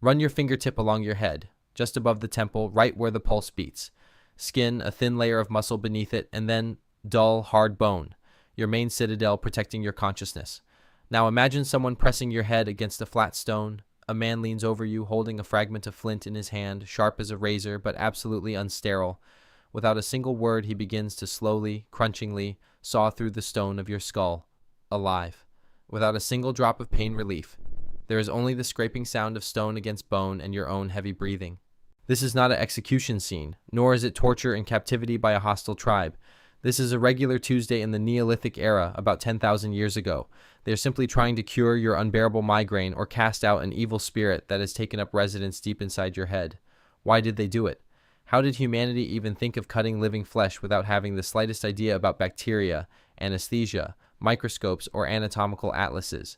Run your fingertip along your head, just above the temple, right where the pulse beats. Skin, a thin layer of muscle beneath it, and then dull, hard bone, your main citadel protecting your consciousness. Now imagine someone pressing your head against a flat stone. A man leans over you, holding a fragment of flint in his hand, sharp as a razor, but absolutely unsterile. Without a single word, he begins to slowly, crunchingly, saw through the stone of your skull, alive, without a single drop of pain relief. There is only the scraping sound of stone against bone and your own heavy breathing. This is not an execution scene, nor is it torture and captivity by a hostile tribe. This is a regular Tuesday in the Neolithic era, about 10,000 years ago. They are simply trying to cure your unbearable migraine or cast out an evil spirit that has taken up residence deep inside your head. Why did they do it? How did humanity even think of cutting living flesh without having the slightest idea about bacteria, anesthesia, microscopes, or anatomical atlases?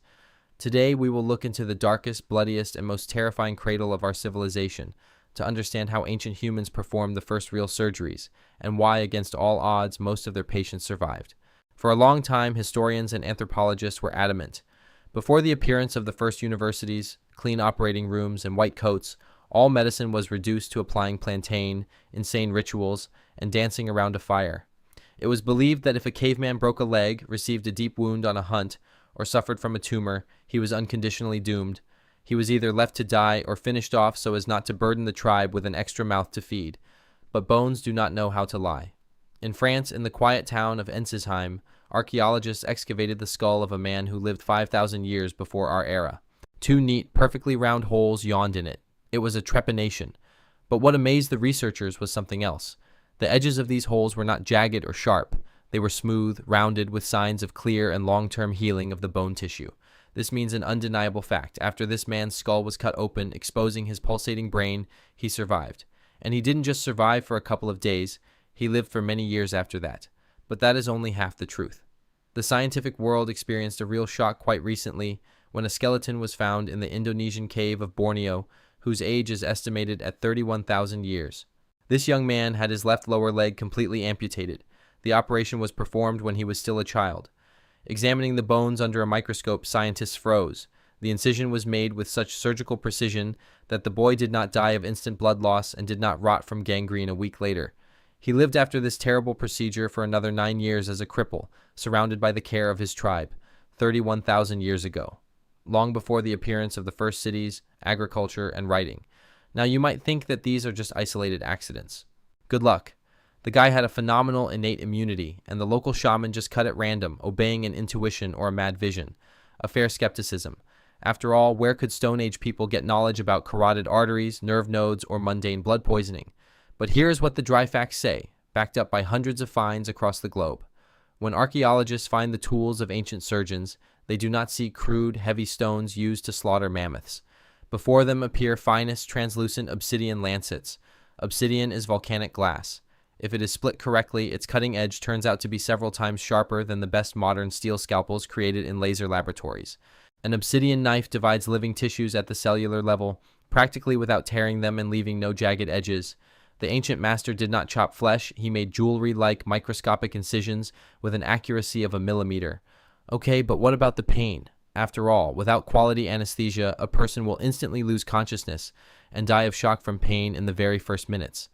Today, we will look into the darkest, bloodiest, and most terrifying cradle of our civilization, to understand how ancient humans performed the first real surgeries, and why, against all odds, most of their patients survived. For a long time, historians and anthropologists were adamant. Before the appearance of the first universities, clean operating rooms, and white coats, all medicine was reduced to applying plantain, insane rituals, and dancing around a fire. It was believed that if a caveman broke a leg, received a deep wound on a hunt, or suffered from a tumor, he was unconditionally doomed. He was either left to die or finished off so as not to burden the tribe with an extra mouth to feed. But bones do not know how to lie. In France, in the quiet town of Ensisheim, archaeologists excavated the skull of a man who lived 5,000 years before our era. Two neat, perfectly round holes yawned in it. It was a trepanation. But what amazed the researchers was something else. The edges of these holes were not jagged or sharp. They were smooth, rounded, with signs of clear and long-term healing of the bone tissue. This means an undeniable fact. After this man's skull was cut open, exposing his pulsating brain, he survived. And he didn't just survive for a couple of days, he lived for many years after that. But that is only half the truth. The scientific world experienced a real shock quite recently when a skeleton was found in the Indonesian cave of Borneo, whose age is estimated at 31,000 years. This young man had his left lower leg completely amputated. The operation was performed when he was still a child. Examining the bones under a microscope, scientists froze. The incision was made with such surgical precision that the boy did not die of instant blood loss and did not rot from gangrene a week later. He lived after this terrible procedure for another 9 years as a cripple, surrounded by the care of his tribe, 31,000 years ago, long before the appearance of the first cities, agriculture, and writing. Now you might think that these are just isolated accidents. Good luck. The guy had a phenomenal innate immunity, and the local shaman just cut at random, obeying an intuition or a mad vision. A fair skepticism. After all, where could Stone Age people get knowledge about carotid arteries, nerve nodes, or mundane blood poisoning? But here is what the dry facts say, backed up by hundreds of finds across the globe. When archaeologists find the tools of ancient surgeons, they do not see crude, heavy stones used to slaughter mammoths. Before them appear finest, translucent obsidian lancets. Obsidian is volcanic glass. If it is split correctly, its cutting edge turns out to be several times sharper than the best modern steel scalpels created in laser laboratories. An obsidian knife divides living tissues at the cellular level, practically without tearing them and leaving no jagged edges. The ancient master did not chop flesh, he made jewelry-like microscopic incisions with an accuracy of a millimeter. Okay, but what about the pain? After all, without quality anesthesia, a person will instantly lose consciousness and die of shock from pain in the very first minutes.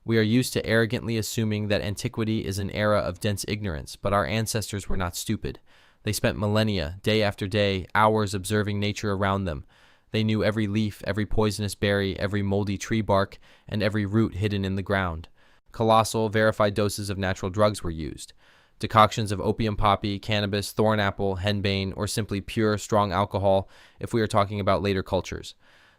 We are used to arrogantly assuming that antiquity is an era of dense ignorance, but our ancestors were not stupid. They spent millennia, day after day, hours observing nature around them. They knew every leaf, every poisonous berry, every moldy tree bark, and every root hidden in the ground. Colossal, verified doses of natural drugs were used. Decoctions of opium poppy, cannabis, thornapple, henbane, or simply pure, strong alcohol, if we are talking about later cultures.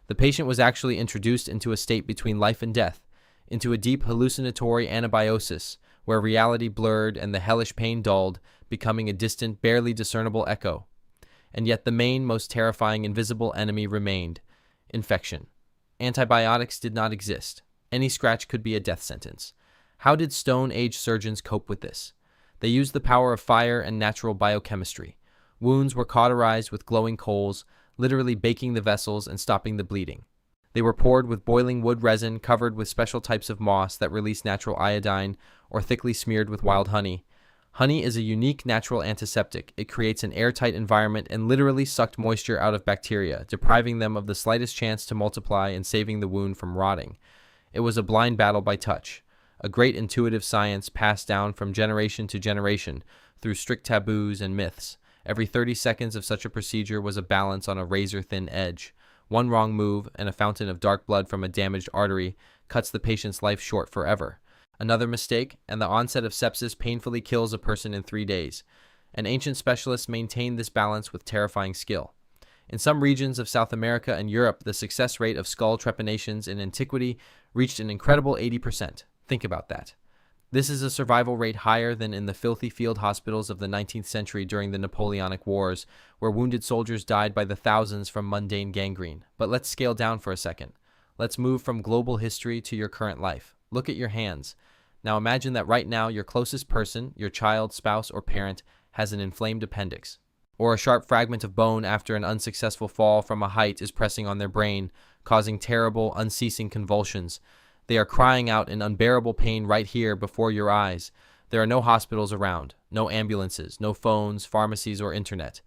The patient was actually introduced into a state between life and death, into a deep hallucinatory anabiosis, where reality blurred and the hellish pain dulled, becoming a distant, barely discernible echo. And yet the main, most terrifying, invisible enemy remained: infection. Antibiotics did not exist. Any scratch could be a death sentence. How did Stone Age surgeons cope with this? They used the power of fire and natural biochemistry. Wounds were cauterized with glowing coals, literally baking the vessels and stopping the bleeding. They were poured with boiling wood resin covered with special types of moss that released natural iodine, or thickly smeared with wild honey. Honey is a unique natural antiseptic. It creates an airtight environment and literally sucked moisture out of bacteria, depriving them of the slightest chance to multiply and saving the wound from rotting. It was a blind battle by touch, a great intuitive science passed down from generation to generation through strict taboos and myths. Every 30 seconds of such a procedure was a balance on a razor-thin edge. One wrong move, and a fountain of dark blood from a damaged artery cuts the patient's life short forever. Another mistake, and the onset of sepsis painfully kills a person in 3 days. And ancient specialists maintained this balance with terrifying skill. In some regions of South America and Europe, the success rate of skull trepanations in antiquity reached an incredible 80%. Think about that. This is a survival rate higher than in the filthy field hospitals of the 19th century during the Napoleonic Wars, where wounded soldiers died by the thousands from mundane gangrene. But let's scale down for a second. Let's move from global history to your current life. Look at your hands. Now imagine that right now your closest person, your child, spouse, or parent, has an inflamed appendix. Or a sharp fragment of bone after an unsuccessful fall from a height is pressing on their brain, causing terrible, unceasing convulsions. They are crying out in unbearable pain right here before your eyes. There are no hospitals around, no ambulances, no phones, pharmacies, or internet.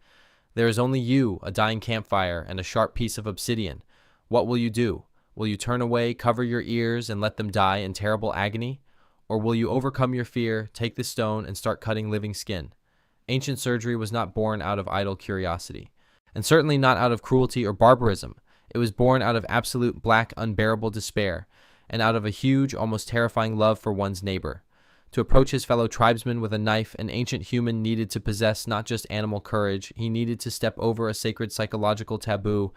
There is only you, a dying campfire, and a sharp piece of obsidian. What will you do? Will you turn away, cover your ears, and let them die in terrible agony? Or will you overcome your fear, take the stone, and start cutting living skin? Ancient surgery was not born out of idle curiosity, and certainly not out of cruelty or barbarism. It was born out of absolute black, unbearable despair, and out of a huge, almost terrifying love for one's neighbor. To approach his fellow tribesman with a knife, an ancient human needed to possess not just animal courage, he needed to step over a sacred psychological taboo,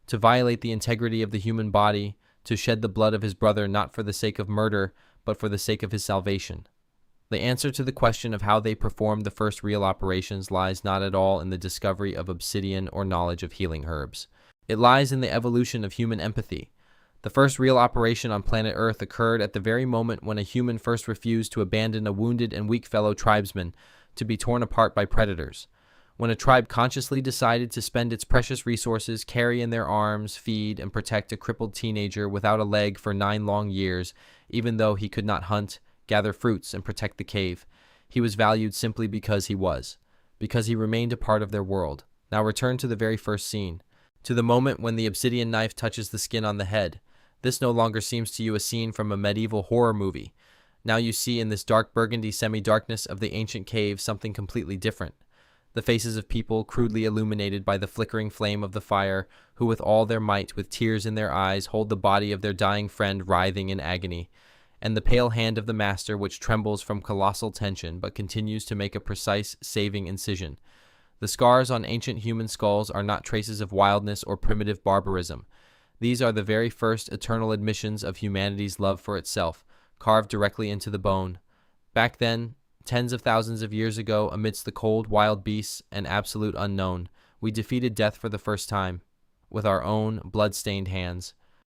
to violate the integrity of the human body, to shed the blood of his brother not for the sake of murder, but for the sake of his salvation. The answer to the question of how they performed the first real operations lies not at all in the discovery of obsidian or knowledge of healing herbs. It lies in the evolution of human empathy. The first real operation on planet Earth occurred at the very moment when a human first refused to abandon a wounded and weak fellow tribesman to be torn apart by predators. When a tribe consciously decided to spend its precious resources, carry in their arms, feed, and protect a crippled teenager without a leg for 9 long years, even though he could not hunt, gather fruits, and protect the cave, he was valued simply because he remained a part of their world. Now return to the very first scene, to the moment when the obsidian knife touches the skin on the head. This no longer seems to you a scene from a medieval horror movie. Now you see in this dark burgundy semi-darkness of the ancient cave something completely different. The faces of people crudely illuminated by the flickering flame of the fire, who with all their might, with tears in their eyes, hold the body of their dying friend writhing in agony, and the pale hand of the master which trembles from colossal tension but continues to make a precise, saving incision. The scars on ancient human skulls are not traces of wildness or primitive barbarism. These are the very first eternal admissions of humanity's love for itself, carved directly into the bone. Back then, tens of thousands of years ago, amidst the cold, wild beasts and absolute unknown, we defeated death for the first time, with our own blood-stained hands.